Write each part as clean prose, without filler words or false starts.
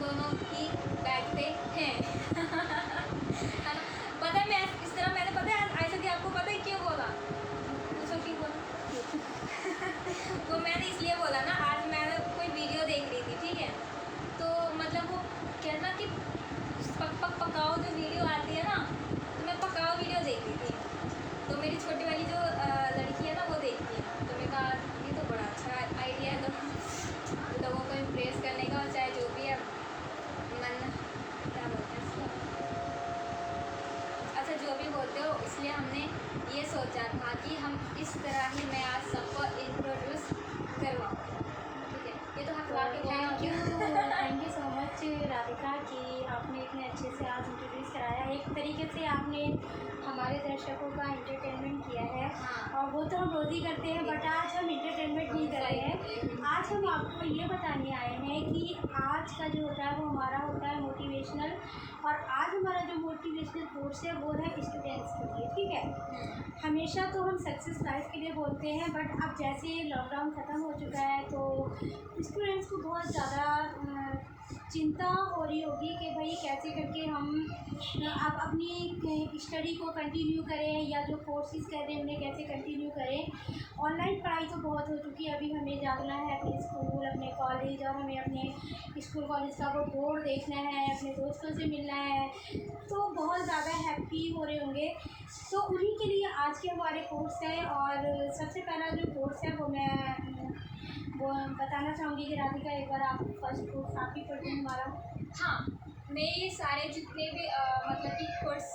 दोनों ही बैग पे हैं। है ना? पता है मैं इस तरह मैंने पता है आयशा दी आपको पता है क्यों बोला? पूछो क्यों बोला? वो मैंने इसलिए बोला ना, आज मैंने कोई वीडियो देख रही थी, ठीक है, तो मतलब वो कहना कि पकाओ जो वीडियो आती है ना, तो मैं पकाओ वीडियो देख रही थी, तो मेरी छोटी वाली जो लड़की है ना वो देखती है, तो मैंने कहा ये तो बड़ा अच्छा आइडिया है लोगों को इम्प्रेस करने का, और चाहे जो भी है मन क्या बोलते हैं इसको, अच्छा जो भी बोलते हो, इसलिए हमने ये सोचा था कि हम इस तरह ही मैं आज सबको इंट्रोड्यूस करवाऊँ, ठीक है। ये तो अखबार के thank you so much Radhika कि आपने इतने अच्छे से आज इंट्रोड्यूस कराया। एक तरीके से आपने हमारे दर्शकों का एंटरटेनमेंट किया है। हाँ। और वो तो हम रोज़ ही करते हैं, बट आज हम एंटरटेनमेंट नहीं कर रहे हैं। आज हम आपको ये बताने आए हैं कि आज का जो होता है वो हमारा होता है मोटिवेशनल, और आज हमारा जो मोटिवेशनल कोर्स है वो है स्टूडेंट्स के लिए, ठीक है। हमेशा तो हम सक्सेस लाइफ के लिए बोलते हैं, बट अब जैसे लॉकडाउन ख़त्म हो चुका है तो स्टूडेंट्स को बहुत ज़्यादा चिंता हो रही होगी कि भाई कैसे करके हम अब अपनी स्टडी को कंटिन्यू करें, या जो कोर्सेज कर रहे हैं उन्हें कैसे कंटिन्यू करें। ऑनलाइन पढ़ाई तो बहुत हो चुकी है, अभी हमें जाना है अपने स्कूल, अपने कॉलेज, और हमें अपने स्कूल कॉलेज का वो बोर्ड देखना है, अपने दोस्तों से मिलना है, तो बहुत ज़्यादा हैप्पी हो रहे होंगे। तो उन्हीं के लिए आज के हमारे कोर्स है, और सबसे पहला जो कोर्स है वो बताना चाहूँगी कि राधिका एक बार आप फर्स्ट कोर्स आप ही पढ़ते हैं हमारा। हाँ, मैं ये सारे जितने भी मतलब कि कोर्स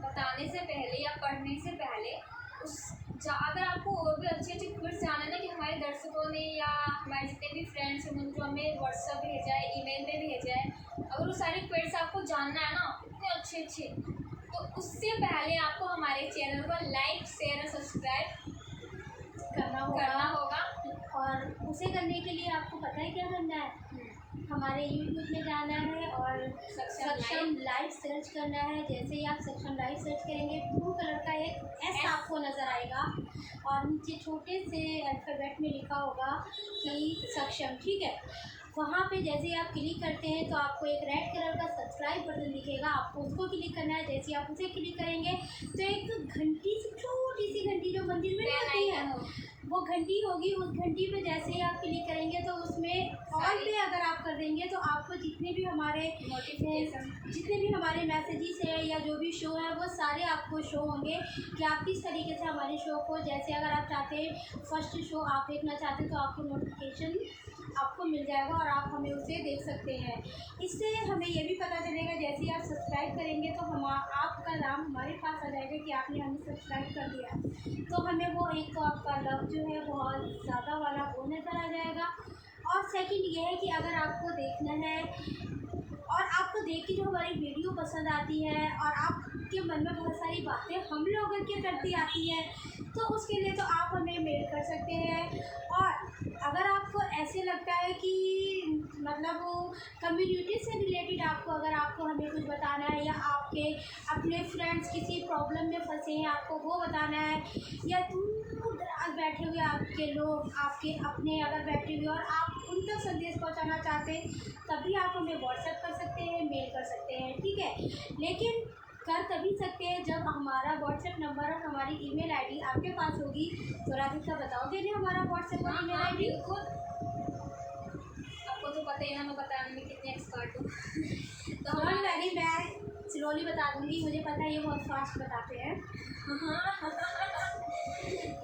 बताने से पहले या पढ़ने से पहले अगर आपको और भी अच्छे अच्छे कोर्स जाना है ना, कि हमारे दर्शकों ने या हमारे जितने भी फ्रेंड्स हैं जो हमें व्हाट्सएप भेजा है, ईमेल पे भेजा है, अगर वो सारे कोर्स आपको जानना है ना इतने अच्छे अच्छे, तो उससे पहले आपको हमारे चैनल को लाइक शेयर और सब्सक्राइब करना होगा। और उसे करने के लिए आपको पता है क्या करना है? हमारे YouTube में जाना है और सक्षम लाइव सर्च करना है। जैसे ही आप सक्षम लाइव सर्च करेंगे, ब्लू कलर का एक एस आपको नज़र आएगा, और नीचे छोटे से अल्फ़ाबेट में लिखा होगा कि सक्षम, ठीक है। वहाँ पे जैसे ही आप क्लिक करते हैं तो आपको एक रेड कलर का सब्सक्राइब बटन दिखेगा, आपको उसको क्लिक करना है। जैसे ही आप उसे क्लिक करेंगे तो एक घंटी से, छोटी सी घंटी जो मंदिर में होती है, वो घंटी होगी। उस घंटी पे जैसे ही आप क्लिक करेंगे तो उसमें ऑल पे अगर आप कर देंगे तो आपको जितने भी हमारे मैसेजेस है या जो भी शो है वो सारे आपको शो होंगे कि आप किस तरीके से हमारे शो को, जैसे अगर आप चाहते हैं फर्स्ट शो आप देखना चाहते हैं तो आपको नोटिफिकेशन आपको मिल जाएगा और आप हमें उसे देख सकते हैं। इससे हमें ये भी पता चलेगा जैसे ही आप सब्सक्राइब करेंगे तो आपका नाम हमारे पास आ जाएगा कि आपने हमें सब्सक्राइब कर दिया, तो हमें वो एक तो आपका लव जो है बहुत ज़्यादा वाला वो नज़र आ जाएगा। और सेकंड ये है कि अगर आपको देखना है और आपको देख के जो हमारी वीडियो पसंद आती है और आपके मन में बहुत सारी बातें हम लोगों के प्रति आती है, तो उसके लिए तो आप हमें मेल कर सकते हैं। और अगर आपको ऐसे लगता है कि मतलब वो कम्युनिटी से रिलेटेड आपको हमें कुछ बताना है, या आपके अपने फ्रेंड्स किसी प्रॉब्लम में फंसे हैं आपको वो बताना है, या दूर दराज बैठे हुए आपके लोग आपके अपने अगर बैठे हुए और आप उन तक संदेश पहुंचाना चाहते हैं, तभी आप हमें व्हाट्सएप कर सकते हैं, मेल कर सकते हैं, ठीक है। लेकिन कर तभी सकते हैं जब हमारा व्हाट्सएप नंबर और हमारी ईमेल आईडी आपके पास होगी। तो राधिका बताओगे नहीं हमारा व्हाट्सएप और ईमेल आईडी? आपको तो पता ही ना, मैं बताने में कितनी एक्सपर्ट हूँ। तो मैं स्लोली बता दूँगी, मुझे पता है ये बहुत फास्ट बताते हैं।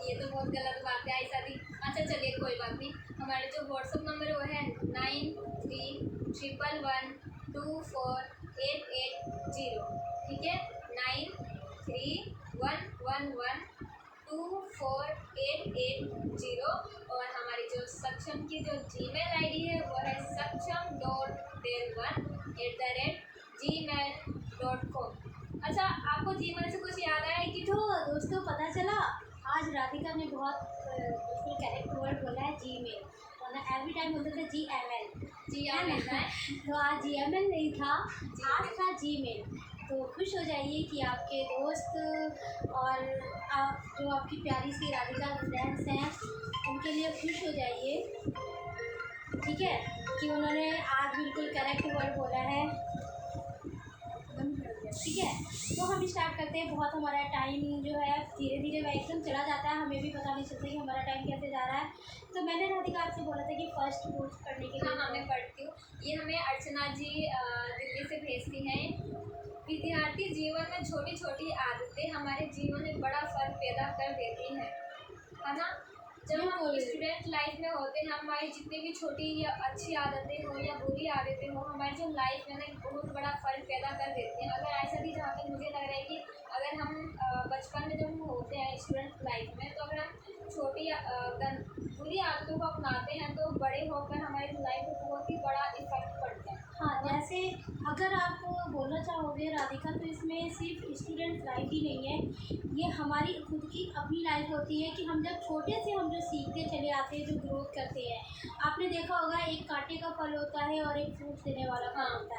ये तो बहुत गलत बात है ऐसा भी। अच्छा चलिए कोई बात नहीं, हमारे जो व्हाट्सएप नंबर वो है 9311248880, ठीक है, 9311248880। और हमारी जो सक्षम की जो जीमेल आईडी है वो है saksham.13@gmail.com। अच्छा आपको जीमेल से कुछ याद आया कि? तो दोस्तों पता चला आज राधिका ने बहुत बिल्कुल करेक्ट वर्ड बोला है, जीमेल, वरना एवरी टाइम बोलते थे GML है ना। तो आज GML नहीं था, आज था जीमेल। तो खुश हो जाइए कि आपके दोस्त और जो आपकी प्यारी सी राधिका फ्रेंड्स हैं उनके लिए खुश हो जाइए, ठीक है। कि उन्होंने आज बिल्कुल करेक्ट वर्ड बोला है। ठीक है, तो हम स्टार्ट करते हैं। बहुत हमारा टाइम जो है धीरे धीरे एकदम चला जाता है, हमें भी पता नहीं चलता कि हमारा टाइम कैसे जा रहा है। तो मैंने राधिका आपसे बोला था कि फर्स्ट कोर्स पढ़ने के लिए। हाँ, मैं पढ़ती हूँ। ये हमें अर्चना जी दिल्ली से भेजती हैं। विद्यार्थी जीवन में छोटी छोटी आदतें हमारे जीवन में बड़ा फर्क पैदा कर देती हैं, है ना। जब हम स्टूडेंट लाइफ में होते हैं, हमारी जितनी भी छोटी या अच्छी आदतें हो या बुरी आदतें हो, हमारी जो लाइफ में ना बहुत बड़ा फर्क पैदा कर देती हैं। अगर ऐसा भी, जहाँ तक मुझे लग रहा है कि अगर हम बचपन में जब हम होते हैं स्टूडेंट लाइफ में, तो अगर हम छोटी बुरी आदतों को अपनाते हैं तो बड़े होकर हमारी लाइफ में बहुत ही बड़ा इफेक्ट पड़ता है। हाँ, जैसे अगर आप बोलना चाहोगे राधिका, तो इसमें सिर्फ स्टूडेंट लाइफ ही नहीं है, ये हमारी खुद की अपनी लाइफ होती है कि हम जब छोटे से हम जो सीखते चले आते हैं, जो ग्रोथ करते हैं। आपने देखा होगा एक कांटे का फल होता है और एक फ्रूट देने वाला फल होता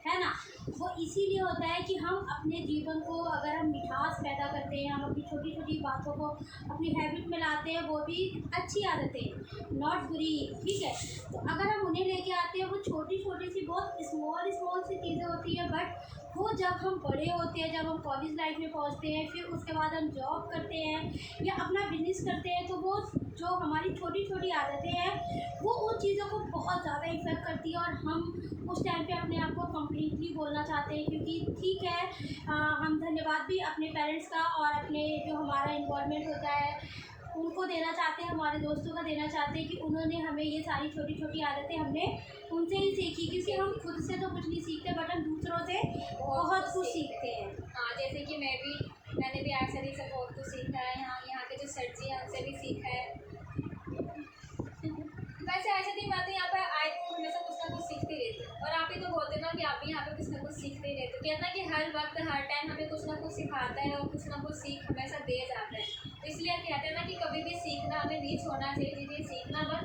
है ना। वो इसीलिए होता है कि हम अपने जीवन को, अगर हम मिठास पैदा करते हैं, हम अपनी छोटी छोटी बातों को अपनी हैबिट में लाते हैं, वो भी अच्छी आदतें, नॉट बुरी। ठीक है, तो अगर हम उन्हें लेके आते हैं, वो छोटी छोटी सी बहुत स्मॉल सी चीज़ें होती है, बट वो जब हम बड़े होते हैं, जब हम कॉलेज लाइफ में पहुंचते हैं, फिर उसके बाद हम जॉब करते हैं या अपना बिजनेस करते हैं, तो वो जो हमारी छोटी छोटी आदतें हैं वो उन चीज़ों को बहुत ज़्यादा इफेक्ट करती है। और हम उस टाइम पे अपने आप को कम्प्लीटली बोलना चाहते हैं, क्योंकि ठीक है, हम धन्यवाद भी अपने पेरेंट्स का और अपने जो हमारा इन्वॉल्वमेंट होता है उनको देना चाहते हैं, हमारे दोस्तों का देना चाहते हैं कि उन्होंने हमें ये सारी छोटी छोटी आदतें हमने उनसे ही सीखी, क्योंकि हम खुद से तो कुछ नहीं सीखते, बट हम दूसरों से बहुत कुछ सीखते हैं। हाँ, जैसे कि मैंने भी आर्चरी से बहुत कुछ सीखा है। यहाँ के जो सर जी हैं उनसे भी सीखा है। वैसे ऐसे दिन मैं तो यहाँ पर आए तो हमेशा कुछ ना कुछ सीखते रहते हैं। और आप ही तो बोलते ना कि आप भी यहाँ पे कुछ ना कुछ सीखते ही रहते हो। कहना कि हर वक्त हर टाइम हमें कुछ ना कुछ सिखाता है और कुछ ना कुछ सीख हमेशा दे जाता है। तो इसलिए कहते हैं ना कि कभी भी सीखना हमें नहीं छोड़ना चाहिए। जिसे सीखना बस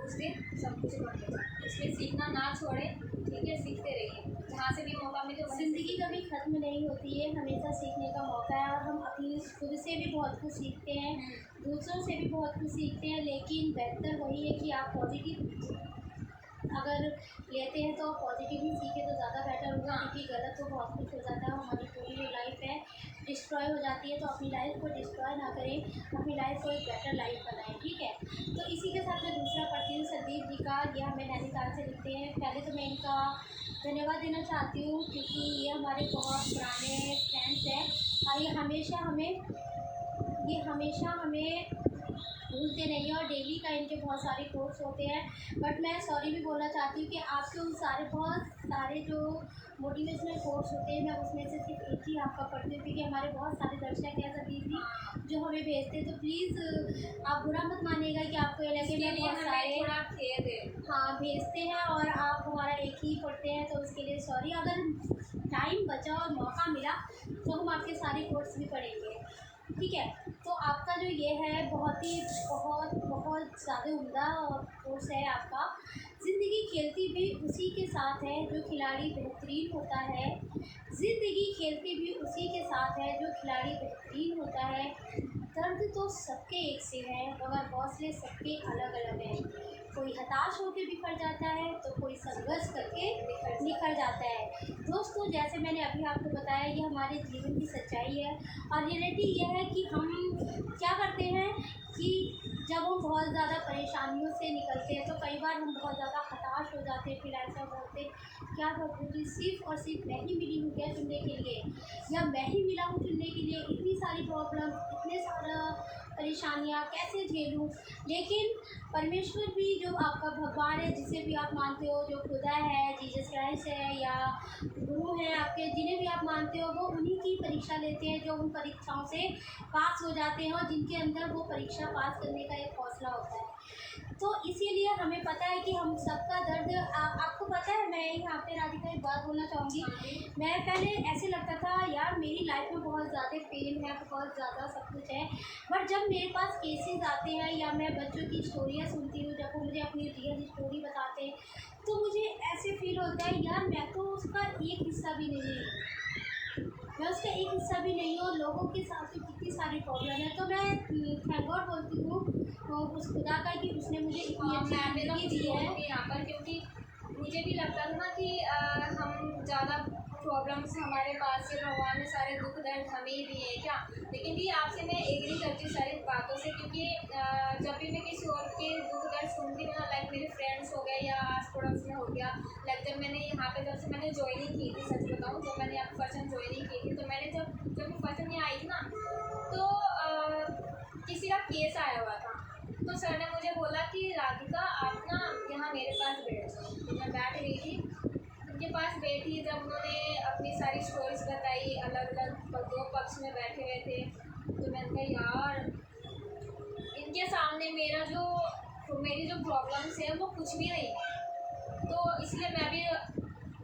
उस दिन सब कुछ बढ़ जाए, इसलिए सीखना ना छोड़े। ठीक है, सीखते रहिए, जहाँ से भी मौका मिले। ज़िंदगी कभी ख़त्म नहीं होती है, हमेशा सीखने का मौका है, और हम अपनी खुद से भी बहुत कुछ सीखते हैं, दूसरों से भी बहुत कुछ सीखते हैं। लेकिन बेहतर वही है कि आप पॉजिटिव अगर लेते हैं तो पॉजिटिव ही सीखें तो ज़्यादा बेटर होगा, क्योंकि गलत तो बहुत कुछ हो जाता है। हमारी पूरी जो लाइफ है डिस्ट्रॉय हो जाती है, तो अपनी लाइफ को डिस्ट्रॉय ना करें, अपनी लाइफ को एक बेटर लाइफ बनाएं। ठीक है, तो इसी के साथ मैं दूसरा पढ़ती हूँ संदीप जी का। ये हमें नैनीताल से लिखते हैं। पहले तो मैं इनका धन्यवाद देना चाहती हूँ, क्योंकि ये हमारे बहुत पुराने फ्रेंड्स हैं और ये हमेशा हमें भूलते नहीं हैं, और डेली का इनके बहुत सारे कोर्स होते हैं। बट मैं सॉरी भी बोलना चाहती हूँ कि आपके उन बहुत सारे जो मोटिवेशनल कोर्स होते हैं, मैं उसमें से सिर्फ एक ही आपका पढ़ती हूँ, क्योंकि हमारे बहुत सारे दर्शक हैं सभी जो हमें भेजते हैं। तो प्लीज़ आप बुरा मत मानिएगा कि आपको ये लगे मैं बहुत सारे हाँ भेजते हैं और आप हमारा एक ही पढ़ते हैं, तो उसके लिए सॉरी। अगर टाइम बचा और मौका मिला तो हम आपके सारे कोर्स भी पढ़ेंगे। ठीक है, तो आपका जो ये है बहुत ज़्यादा उम्दा कोर्स है आपका। ज़िंदगी खेलती भी उसी के साथ है जो खिलाड़ी बेहतरीन होता है। ज़िंदगी खेलती भी उसी के साथ है जो खिलाड़ी बेहतरीन होता है। दर्द तो सबके एक से है, मगर हौसले सबके अलग अलग हैं। कोई हताश होकर बिखर जाता है तो कोई संघर्ष करके निखर जाता है। दोस्तों, जैसे मैंने अभी आपको बताया, ये हमारे जीवन की सच्चाई है। और रियलिटी ये है कि हम क्या करते हैं कि जब हम बहुत ज़्यादा परेशानियों से निकलते हैं तो कई बार हम बहुत ज़्यादा हताश हो जाते हैं। फिर ऐसा बोलते हैं क्या करूँ, सिर्फ और सिर्फ मैं ही मिली हूँ क्या चुनने के लिए, या मैं ही मिला हूँ चुनने के लिए। इतनी सारी प्रॉब्लम, इतने सारा परेशानियाँ कैसे झेलूँ। लेकिन परमेश्वर भी जो आपका भगवान है, जिसे भी आप मानते हो, जो खुदा है, जीसस क्राइस्ट है या गुरु हैं आपके, जिन्हें भी आप मानते हो, वो उन्हीं की परीक्षा लेते हैं जो उन परीक्षाओं से पास हो जाते हैं और जिनके अंदर वो परीक्षा पास करने का एक हौसला होता है। तो इसीलिए हमें पता है कि हम सबका दर्द आपको पता है। मैं यहाँ पे राधिका एक बात बोलना चाहूँगी। मैं पहले ऐसे लगता था यार मेरी लाइफ में बहुत ज़्यादा पेन है, बहुत ज़्यादा सब कुछ है, बट जब मेरे पास केसेस आते हैं या मैं बच्चों की स्टोरियाँ सुनती हूँ, जब वो मुझे अपनी रियल स्टोरी बताते हैं, तो मुझे ऐसे फील होता है यार मैं तो उसका एक हिस्सा भी नहीं हूँ, मैं उसका एक हिस्सा भी नहीं हूँ। लोगों के साथ तो कितनी सारी प्रॉब्लम है। तो मैं थैंक गॉड बोलती हूँ उस खुदा का कि उसने मुझे इतनी अच्छी ज़िंदगी दी है। यहाँ पर क्योंकि मुझे भी लगता था ना कि हम ज़्यादा प्रॉब्लम्स हमारे पास से, भगवान ने सारे दुख दर्द हमें ही दिए हैं क्या। लेकिन भी आपसे मैं एग्री करती हूँ सारी बातों से, क्योंकि जब भी मैं किसी और के दुख दर्द सुनती हूँ ना, लाइक मेरे फ्रेंड्स हो गए या आस पड़ोस में हो गया, लाइक जब मैंने यहाँ पे जब से मैंने ज्वाइनिंग की थी, सच बताऊँ जब मैंने यहाँ फर्स्ट टाइम ज्वाइनिंग की थी, तो मैंने जब मैं फर्स्ट टाइम यहाँ आई थी ना, तो किसी का केस आया हुआ था। तो सर ने मुझे बोला कि राधिका आप ना यहाँ मेरे पास बैठ जाओ। तो मैं बैठ गई थी उनके पास, बैठी जब उन्होंने अपनी सारी स्टोरीज बताई, अलग अलग दो पक्ष में बैठे हुए थे, तो मैंने कहा यार इनके सामने मेरी जो प्रॉब्लम्स है वो कुछ भी नहीं है। तो इसलिए मैं भी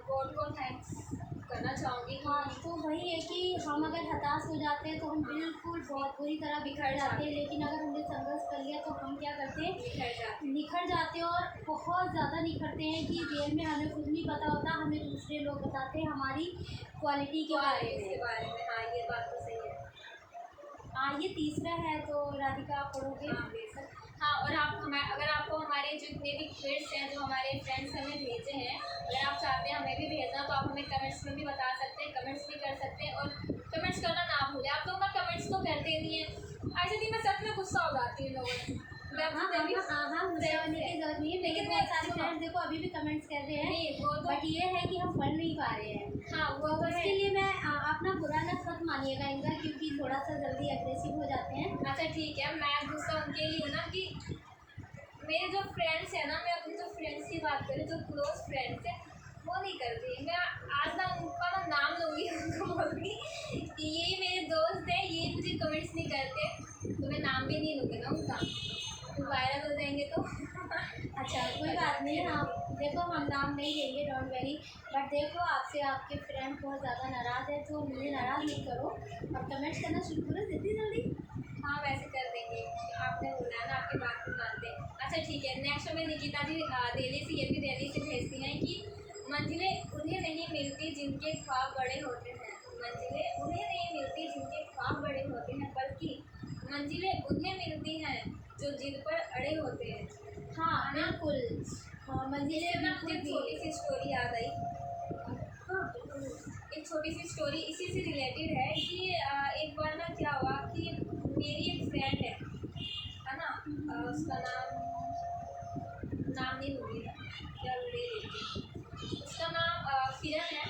गॉड को थैंक्स करना चाहूँगी। हाँ, तो वही है कि हम अगर हताश हो जाते हैं तो हम बिल्कुल बहुत बुरी तरह बिखर जाते हैं, लेकिन अगर हमने संघर्ष कर लिया तो हम क्या करते हैं, निखर जाते हैं, और बहुत ज़्यादा निखरते हैं कि रियल में हमें खुद नहीं पता होता, हमें दूसरे लोग बताते हैं हमारी क्वालिटी के बारे में। हाँ, ये बात तो सही है। ये तीसरा है, तो राधिका आप पढ़ोगे? हाँ बेशक। हाँ, और अगर आपको हमारे जितने भी क्विज हैं जो हमारे फ्रेंड्स हमें भेजे हैं, अगर आप चाहते हैं हमें भी भेजना, तो आप हमें कमेंट्स में भी बता सकते हैं, कमेंट्स भी कर सकते हैं। और कमेंट्स करना ना भूलें, आप लोग ना कमेंट्स तो करते ही नहीं है। ऐसे भी मैं सच में गुस्सा हो जाती हूँ लोगों से। हाँ, मुझे होने की जरूरत नहीं है, लेकिन बहुत सारे फ्रेंड्स देखो अभी भी कमेंट्स कर रहे हैं, वो तो बट ये है कि हम पढ़ नहीं पा रहे हैं। हाँ, वो तो इसके है। लिए मैं अपना बुरा लत मत मानिएगा इनका, क्योंकि थोड़ा सा जल्दी अग्रेसिव हो जाते हैं। अच्छा ठीक है, मैं गुस्सा उनके लिए हूँ ना कि मेरे जो फ्रेंड्स हैं ना, मैं अपने जो फ्रेंड्स की बात करूँ, जो क्लोज फ्रेंड्स हैं वो नहीं करती। मैं आज ना उनका ना नाम लूँगी, उनको बोलूँगी कि ये मेरे दोस्त हैं, ये मुझे कमेंट्स नहीं करते, तो मैं नाम भी नहीं लूँगी ना उनका, तो वायरल हो जाएंगे तो। अच्छा, कोई बात नहीं। हाँ देखो, हम नाम नहीं लेंगे, डोंट वेरी, बट देखो आपसे आपके फ्रेंड बहुत ज़्यादा नाराज़ है, तो मुझे नाराज़ नहीं करो, अब कमेंट्स करना शुरू करो जल्दी जल्दी। हाँ वैसे कर देंगे, आपने बोला है ना, आपकी बात को मानते हैं। अच्छा ठीक है, नेक्स्ट हमें निकिता जी दिल्ली से, ये भी दिल्ली से भेजती हैं कि मंजिलें उन्हें नहीं मिलती जिनके ख्वाब बड़े होते हैं, मंजिलें उन्हें नहीं मिलती जिनके ख्वाब बड़े होते हैं, बल्कि मंजिलें उन्हें मिलती हैं जो जिद पर अड़े होते हैं। हाँ बिल्कुल, मंजिलें ना बिल्कुल मुझे भी। छोटी सी स्टोरी याद आई। हाँ बिल्कुल। एक छोटी सी स्टोरी इसी से रिलेटेड है कि एक बार ना क्या हुआ कि मेरी एक फ्रेंड है ना, उसका नाम नहीं लूँगी, या ले लेती, उसका नाम किरण है।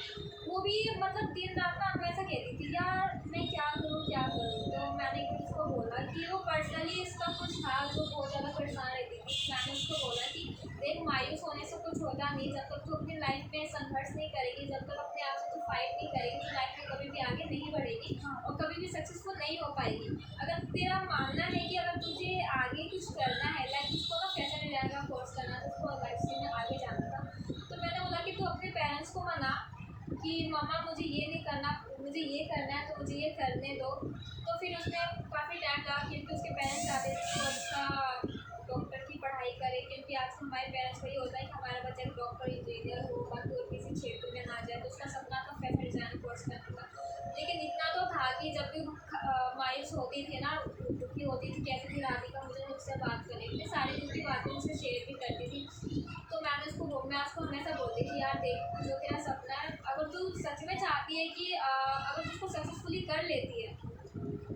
वो भी मतलब दिन रात ना हमेशा कहती थी यार मैं क्या करूँ क्या करूँ। तो मैंने उसको बोला कि वो पर्सनली इसका कुछ था जो बहुत ज़्यादा परेशान रहती थी। मैंने उसको बोला कि देख, मायूस होने से कुछ होता नहीं, जब तक तू अपनी लाइफ में संघर्ष नहीं करेगी, जब तक अपने आप से तू फाइट नहीं करेगी, तो लाइफ में कभी भी आगे नहीं बढ़ेगी और कभी भी सक्सेसफुल नहीं हो पाएगी। अगर तेरा मानना है कि अगर तुझे आगे कुछ करना है, लाइक उसको ना फैशन डिजाइन का कोर्स करना था, उसको लाइफ में आगे जाना था, तो मैंने बोला कि तू अपने पेरेंट्स को मना कि मम्मा मुझे ये नहीं करना, मुझे ये करना है, तो मुझे ये करने दो। तो फिर उसने काफ़ी टाइम लगा, क्योंकि उसके पेरेंट्स चाहते थे कि वो अच्छा डॉक्टर की पढ़ाई करे, क्योंकि आज हमारे पेरेंट्स को ये होता है कि हमारा बच्चा एक डॉक्टर इंजीनियर हो, बाकी और किसी क्षेत्र में ना जाए, तो उसका सपना था फैशन डिजाइन कोर्स करने का। लेकिन इतना तो था कि जब भी मायूस होती थी ना, दुखी होती थी, कहती थी राधिका मुझे मुझसे बात करनी, इतनी सारी दुख की बातें मुझसे शेयर भी करती थी। तो मैं उसको हमेशा बोलती थी यार देख, जो तेरा सपना है, अगर तू सच में चाहती है कि अगर तू उसको सक्सेसफुली कर लेती है,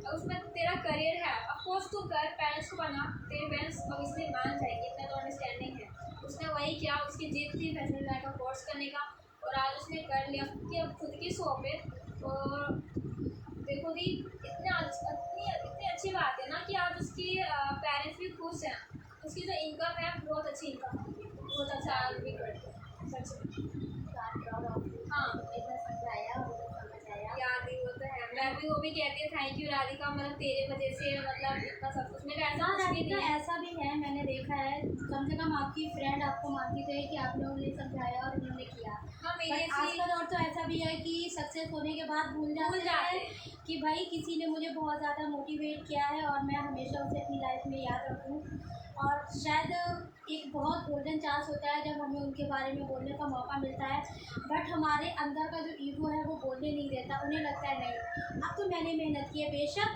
और उसमें तेरा करियर है, ऑफकोर्स तू कर, पेरेंट्स को बना, तेरे पेरेंट्स ऑब्वियसली मान जाएंगे, इतना तो अंडरस्टैंडिंग है। उसने वही किया, उसकी जिद थी फैशन डिजाइन का कोर्स करने का, और आज उसने कर लिया कि अब खुद की शॉप है। और देखो दी, इतनी अच्छी बात है ना कि आज उसकी पेरेंट्स भी खुश हैं, उसकी जो इनकम है बहुत अच्छी इनकम है, बहुत अच्छा भी करते हैं सच में। हाँ याद ही, वो तो है। मैं भी वो भी कहती है थैंक यू राधिका, मतलब तेरे वजह से मतलब इतना सब कुछ मेरा ऐसा हाँ कुछ भी राधिका, नहीं है। ऐसा भी है, मैंने देखा है, कम से कम आपकी फ्रेंड आपको मानती तो है कि आपने उन्हें समझाया और उन्होंने किया। हाँ मेरी बट आज का दौर तो ऐसा भी है कि सक्सेस होने के बाद भूल जाते हैं कि भाई किसी ने मुझे बहुत ज़्यादा मोटिवेट किया है और मैं हमेशा उसे अपनी लाइफ में याद रखूँ। और शायद एक बहुत गोल्डन चांस होता है जब हमें उनके बारे में बोलने का मौका मिलता है, बट हमारे अंदर का जो ईगो है वो बोलने नहीं देता। उन्हें लगता है नहीं, अब तो मैंने मेहनत की है, बेशक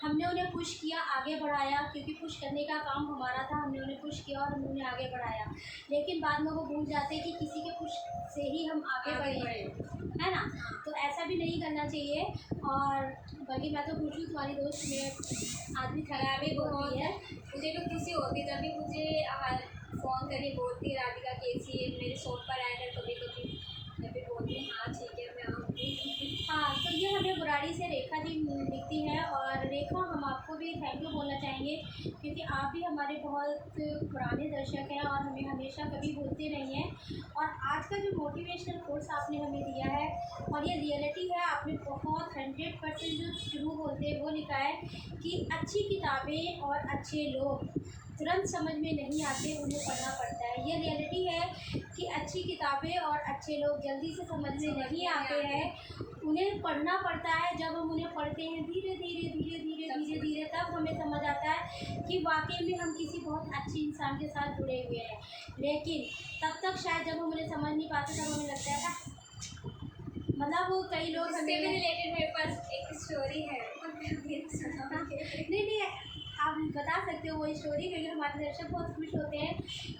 हमने उन्हें पुश किया, आगे बढ़ाया, क्योंकि पुश करने का काम हमारा था। हमने उन्हें पुश किया और हमने उन्हें आगे बढ़ाया, लेकिन बाद में वो भूल जाते हैं कि किसी के पुश से ही हम आगे बढ़े, है ना। तो ऐसा भी नहीं करना चाहिए। और बाकी मैं तो पूछूँ, तुम्हारी दोस्त में आदमी खराब ही बहुत है। मुझे भी खुशी होती है जब भी मुझे फ़ोन करके बोलती है राधिका कैसी है, मेरे शॉप पर आया कर कभी कभी, मैं भी बोलती हूँ हाँ ठीक है मैं आऊँगी। हाँ, तो ये हमें बुराड़ी से रेखा जी लिखती है। और रेखा, हम आपको भी थैंक यू बोलना चाहेंगे, क्योंकि आप भी हमारे बहुत पुराने दर्शक हैं और हमें हमेशा कभी भूलते नहीं हैं। और आज का जो मोटिवेशनल कोर्स आपने हमें दिया है, और ये रियलिटी है, आपने बहुत 100% जो शुरू बोलते हैं वो लिखा है कि अच्छी किताबें और अच्छे लोग तुरंत समझ में नहीं आते, उन्हें पढ़ना पड़ता है। ये रियलिटी है कि अच्छी किताबें और अच्छे लोग जल्दी से समझ में नहीं आते हैं, उन्हें पढ़ना पड़ता है। जब हम उन्हें पढ़ते हैं धीरे धीरे धीरे धीरे धीरे धीरे, तब हमें समझ आता है कि वाकई में हम किसी बहुत अच्छे इंसान के साथ जुड़े हुए हैं। लेकिन तब तक शायद जब हम उन्हें समझ नहीं पाते, तब हमें लगता है मतलब वो कई लोग इससे भी रिलेटेड मेरे पास एक स्टोरी है। नहीं, आप बता सकते हो वो स्टोरी, क्योंकि हमारे दर्शक बहुत खुश होते हैं,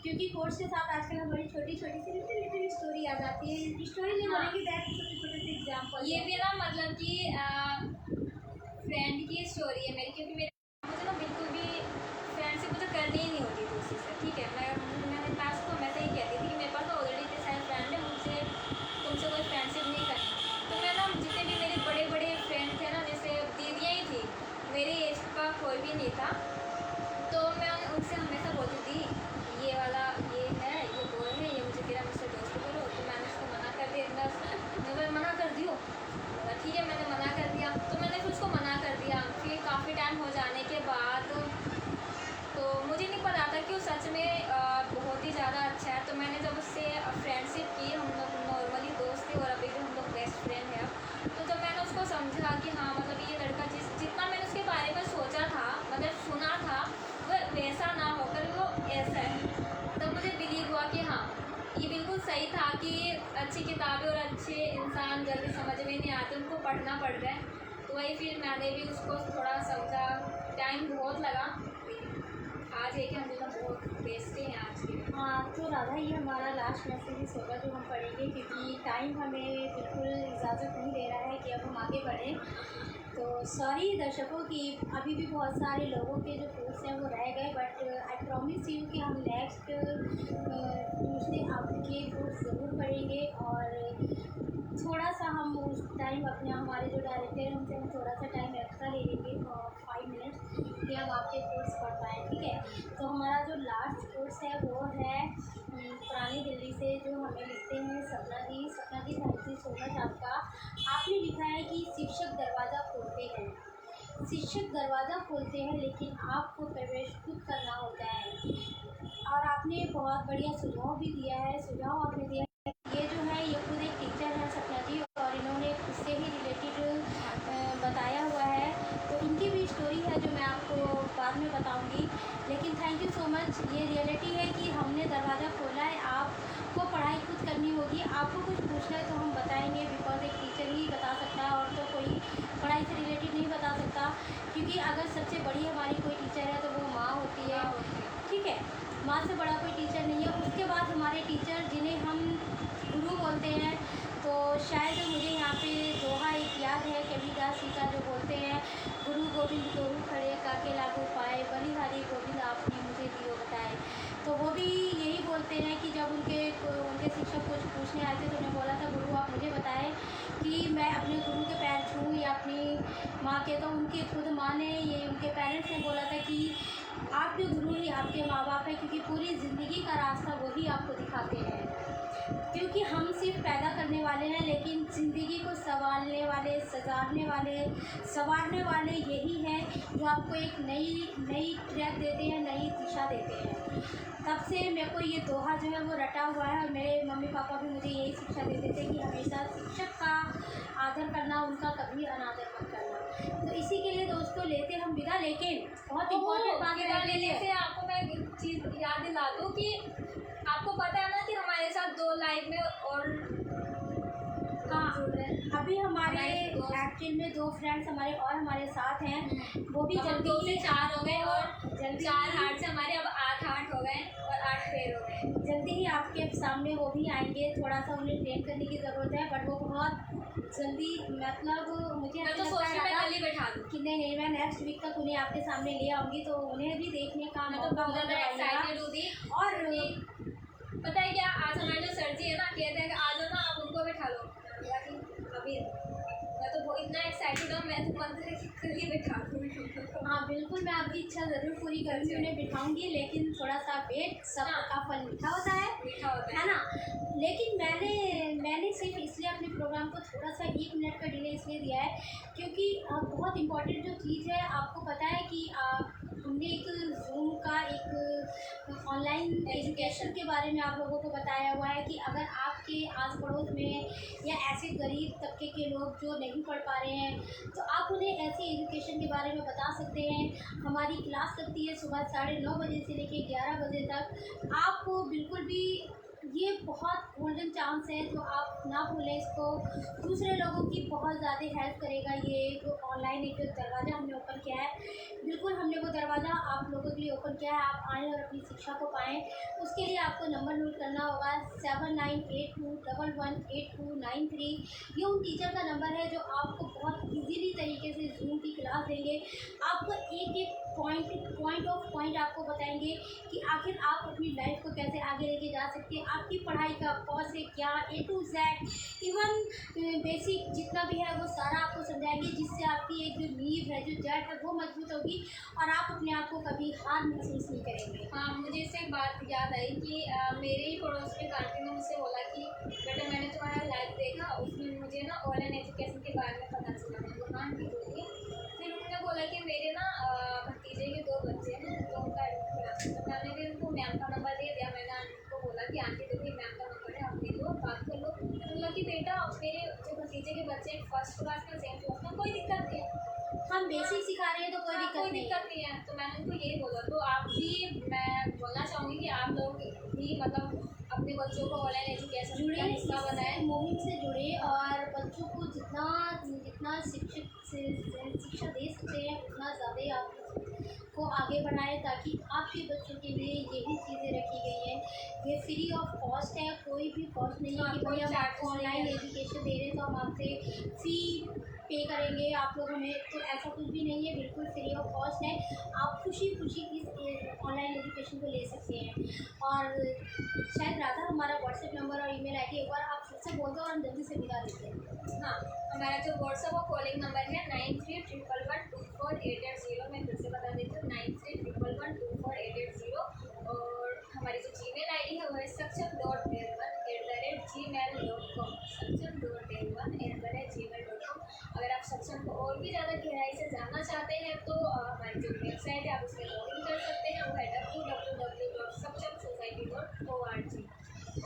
क्योंकि कोर्स के साथ आजकल हमारी छोटी छोटी सी लिटिल स्टोरी आ जाती है। स्टोरी नहीं बोलेंगे, छोटे छोटे से एग्जाम्पल। ये भी ना मतलब कि फ्रेंड की स्टोरी है मेरी, क्योंकि मेरे मुझे ना बिल्कुल भी फ्रेंडशिप मुझे करनी ही नहीं होती थी उसी से, ठीक है। मैंने पास को हमेशा ही कहती थी कि मेरे पास तो ऑलरेडी इतने सारे फ्रेंड है, मुझसे तुमसे कोई फ्रेंडशिप नहीं करनी। तो मैं ना जितने भी मेरे बड़े बड़े फ्रेंड थे ना, जैसे दीदियाँ ही थी, मेरे एज का कोई भी नहीं था, तो मैं उनसे हमेशा बोलती थी ये वाला ये है, ये बॉय है, ये मुझसे दोस्त करो। तो मैंने उसको मना कर दिया, मैं मना कर दियो, ठीक है मैंने मना कर दिया। तो मैंने फिर उसको मना कर दिया। फिर काफ़ी टाइम हो जाने के बाद तो मुझे नहीं पता था कि वो सच में बहुत ही ज़्यादा अच्छा है। तो मैंने जब उससे फ्रेंडशिप की, हम लोग नॉर्मली दोस्त थे और अभी भी हम लोग बेस्ट फ्रेंड हैं। तो जब मैंने उसको समझा कि हाँ मतलब ये लड़का जितना मैंने उसके बारे में सोचा था, मतलब सुना था, वो वैसा ना होकर वो ऐसा है, तब मुझे बिलीव हुआ कि हाँ ये बिल्कुल सही था कि अच्छी किताबें और अच्छे इंसान जल्दी समझ में नहीं आते, उनको पढ़ना पड़ता है। तो वही फिर मैंने भी उसको थोड़ा समझा, टाइम बहुत लगा, आज है कि हम लोग बहुत बेस्ट हैं आज के। हाँ, तो राधा, ये हमारा लास्ट मैसेज होगा जो हम पढ़ेंगे, क्योंकि टाइम हमें बिल्कुल इजाज़त नहीं दे रहा है कि अब हम आगे बढ़ें। तो सॉरी दर्शकों कि अभी भी बहुत सारे लोगों के जो कोर्स हैं वो रह गए, बट आई प्रॉमिस यू कि हम नेक्स्ट ट्यूसडे आपके कोर्स ज़रूर पढ़ेंगे। और थोड़ा सा हम उस टाइम अपने हमारे जो डायरेक्टर हैं उनसे हम थोड़ा सा टाइम एक्स्ट्रा ले लेंगे, 5 मिनट्स, कि हम आपके कोर्स पढ़ पाएँ, ठीक है। तो हमारा जो लास्ट कोर्स है वो है पुरानी दिल्ली से, जो हमें लिखते हैं सपना जी। थैंक यू सो मच आपका। आपने लिखा है कि शिक्षक दरवाज़ा खोलते हैं, शिक्षक दरवाज़ा खोलते हैं, लेकिन आपको प्रवेश खुद करना होता है। और आपने बहुत बढ़िया सुझाव भी दिया है। सुझाव आपने दिया है, ये जो है ये खुद एक टीचर है सपना जी, और इन्होंने उससे ही रिलेटेड बताया हुआ है। तो इनकी भी स्टोरी है जो मैं आपको बाद में बताऊंगी। लेकिन थैंक यू सो मच। ये रियलिटी है कि हमने दरवाज़ा खोला है, आपको पढ़ाई खुद करनी होगी। आपको कुछ पूछना है तो हम बताएंगे, बिकॉज एक टीचर ही बता सकता है, और तो कोई पढ़ाई से रिलेटेड नहीं बता सकता। क्योंकि अगर सबसे बड़ी हमारी कोई टीचर है तो वो माँ होती है, ठीक है। माँ से बड़ा कोई टीचर नहीं है। उसके बाद हमारे टीचर जिन्हें हम गुरु बोलते हैं, तो शायद मुझे यहाँ पे दोहा एक याद है कबीरदास जी का, जो बोलते हैं गुरु गोविंद दोहू खड़े काके लागू पाए, बलिहारी गोविंद आपने मुझे दियो बताए। तो वो भी यही बोलते हैं कि जब उनके शिक्षक कुछ पूछने आए थे तो उन्हें बोला था गुरु आप मुझे बताएं कि मैं अपने गुरु के पैर छूँ या अपनी माँ के। तो उनके खुद माँ ने, ये उनके पेरेंट्स ने बोला था कि आपके गुरु ही आपके माँ बाप हैं, क्योंकि पूरी ज़िंदगी का रास्ता वही आपको दिखाते हैं। क्योंकि हम सिर्फ पैदा करने वाले हैं, लेकिन ज़िंदगी को संभालने वाले, संवारने वाले यही हैं, जो आपको एक नई ट्रैक देते हैं, नई दिशा देते हैं। तब से मेरे को ये दोहा जो है वो रटा हुआ है, और मेरे मम्मी पापा भी मुझे यही शिक्षा देते थे कि हमेशा शिक्षक का आदर करना, उनका कभी अनादर मत करना। तो इसी के लिए दोस्तों लेते हम विदा, लेकिन बहुत इम्पोर्टेंट बात है। आपको मैं एक चीज़ याद दिला दूँ कि आपको पता है ना कि हमारे साथ 2 लाइव में और हाँ, अब अभी हमारे हमारे दोस्त- एक्चुअल में 2 फ्रेंड्स हमारे और हमारे साथ हैं, वो भी अब हम जल्दी 2 से 4 हो गए और जल्दी 4 हार्ट से हमारे अब 8 हार्ट हो गए और 8 पैर हो गए। जल्दी ही आपके सामने वो भी आएंगे। थोड़ा सा उन्हें ट्रेन करने की ज़रूरत है, बट वो बहुत जल्दी, मतलब मुझे मैं ऐसा तो लगता सोच रही हूँ है मैं कल ही बैठा दूँ। कि नहीं मैं नेक्स्ट वीक तक उन्हें आपके सामने ले आऊँगी, तो उन्हें भी देखने का मैं तो मौका बहुत ज़्यादा मिलेगा। एक्साइटेड हूँ दी। और पता है क्या, आज हमारे जो सर जी है ना, कहते हैं कि आ जाओ ना, आप उनको बैठा लो। अभी मैं तो इतना एक्साइटेड हूँ, मैं तो मन करे कि कल ही बैठा दूँ। हाँ बिल्कुल, मैं आपकी इच्छा ज़रूर पूरी करूँगी, उन्हें बिठाऊँगी, लेकिन थोड़ा सा वेट, सब हाँ। का फल मीठा होता है मीठा होता है ना। लेकिन मैंने सिर्फ इसलिए अपने प्रोग्राम को थोड़ा सा 1 मिनट का डिले इसलिए दिया है क्योंकि बहुत इम्पोर्टेंट जो चीज़ है, आपको पता है कि हमने एक जूम का एक ऑनलाइन एजुकेशन के बारे में आप लोगों को बताया हुआ है कि अगर आपके आस पड़ोस में या ऐसे गरीब तबके के लोग जो नहीं पढ़ पा रहे हैं, तो आप उन्हें ऐसे एजुकेशन के बारे में बता सकते हैं। हमारी क्लास लगती है सुबह 9:30 बजे से लेकर 11 बजे तक। आपको बिल्कुल भी ये बहुत गोल्डन चांस है, जो आप ना भूलें इसको। दूसरे लोगों की बहुत ज़्यादा हेल्प करेगा ये एक ऑनलाइन एक दरवाज़ा हमने ओपन किया है। बिल्कुल हमने वो दरवाज़ा आप लोगों के लिए ओपन किया है, आप आएँ और अपनी शिक्षा को पाएँ। उसके लिए आपको नंबर नोट करना होगा 7982118293। ये उन टीचर का नंबर है जो आपको बहुत ईजीली तरीके से जूम की क्लास देंगे। आपको एक पॉइंट ऑफ पॉइंट आपको बताएंगे कि आखिर आप अपनी लाइफ को कैसे आगे लेके जा सकते हैं। आपकी पढ़ाई का क से क्या A to Z, even basic जितना भी है वो सारा आपको समझाएंगे, जिससे आपकी एक जो नींव है, जो जड़ है, वो मजबूत होगी और आप अपने आप को कभी हार महसूस नहीं करेंगे। हाँ, मुझे इससे एक बात याद आई कि मेरे ही पड़ोस में आंटी ने मुझसे बोला कि बेटा मैंने तुम्हारा लाइव देखा, उसमें मुझे ना ऑनलाइन एजुकेशन के बारे में पता चला। मैंने बोला आंटी बोलिए। फिर उन्होंने बोला कि मेरे ना भतीजे के 2 बच्चे हैं, तो उनका एडमिशन कराना है। तो मैंने भी उनको मैम का नंबर दे दिया। मैंने आंटी को बोला कि आंटी देखिए मैम का नंबर है, आप ले लो, बात कर लो। तो बोला कि बेटा मेरे जो भतीजे के बच्चे हैं 1st क्लास में, 2nd क्लास में, कोई दिक्कत नहीं है, हम बेसिक सिखा रहे हैं तो कोई हाँ, दिक्कत कोई नहीं है। दिक्कत नहीं है। तो मैंने उनको यही बोला। तो आप भी, मैं बोलना चाहूँगी कि आप लोग भी मतलब अपने बच्चों को ऑनलाइन एजुकेशन जुड़े, का हिस्सा बनाएं। मूविंग से जुड़े और बच्चों को जितना शिक्षा दे सकते हैं उतना ज़्यादा ही आप को आगे बढ़ाएं, ताकि आपके बच्चों के लिए यही चीज़ें रखी गई हैं। ये फ्री ऑफ कॉस्ट है, कोई भी कॉस्ट नहीं है हाँ, कि कोई भाई हम charges आपको नहीं ऑनलाइन है। एजुकेशन दे रहे हैं तो हम आपसे फ़ी पे करेंगे, आप लोग हमें, तो ऐसा कुछ भी नहीं है, बिल्कुल फ्री ऑफ कॉस्ट है। आप खुशी खुशी इस ऑनलाइन एजुकेशन को ले सकते हैं। और शायद राधा हमारा व्हाट्सएप नंबर और ईमेल आईडी एक बार आप फिर से बोल दो और हम जल्दी से मिला देते हैं। हाँ, हमारा जो व्हाट्सएप और कॉलिंग नंबर है 9311124880। मैं फिर से बता देती हूँ 9311124880। और हमारी जो जीमेल आईडी है वो है saksham.delvan@gmail.com, saksham.delvan@gmail.com। अगर आप सक्षम को और भी ज़्यादा गहराई से जानना चाहते हैं तो हमारी जो वेबसाइट है आप उसमें लॉगिन कर सकते हैं, वो है www.saksham.society.org।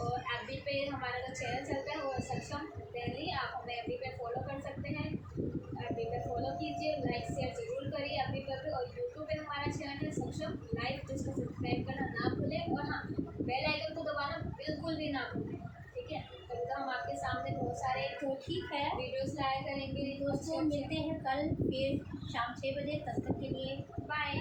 और एफबी पे हमारा जो चैनल चलता है वो है सक्षम दिल्ली, आप हमें एफबी पे फॉलो कर सकते हैं। एफबी पे फॉलो कीजिए, लाइक शेयर जरूर करिए एफबी पर भी। और यूट्यूब पे हमारा चैनल है सक्षम लाइव, जिसको सब्सक्राइब करना ना भूलें। और हाँ, बेल आइकन को दबाना बिल्कुल भी ना भूलें, ठीक है। कभी तो हम आपके सामने बहुत सारे तो ठीक है वीडियोस लाया करेंगे। दोस्तों, मिलते हैं कल फिर शाम 6 बजे, तब तक के लिए बाय।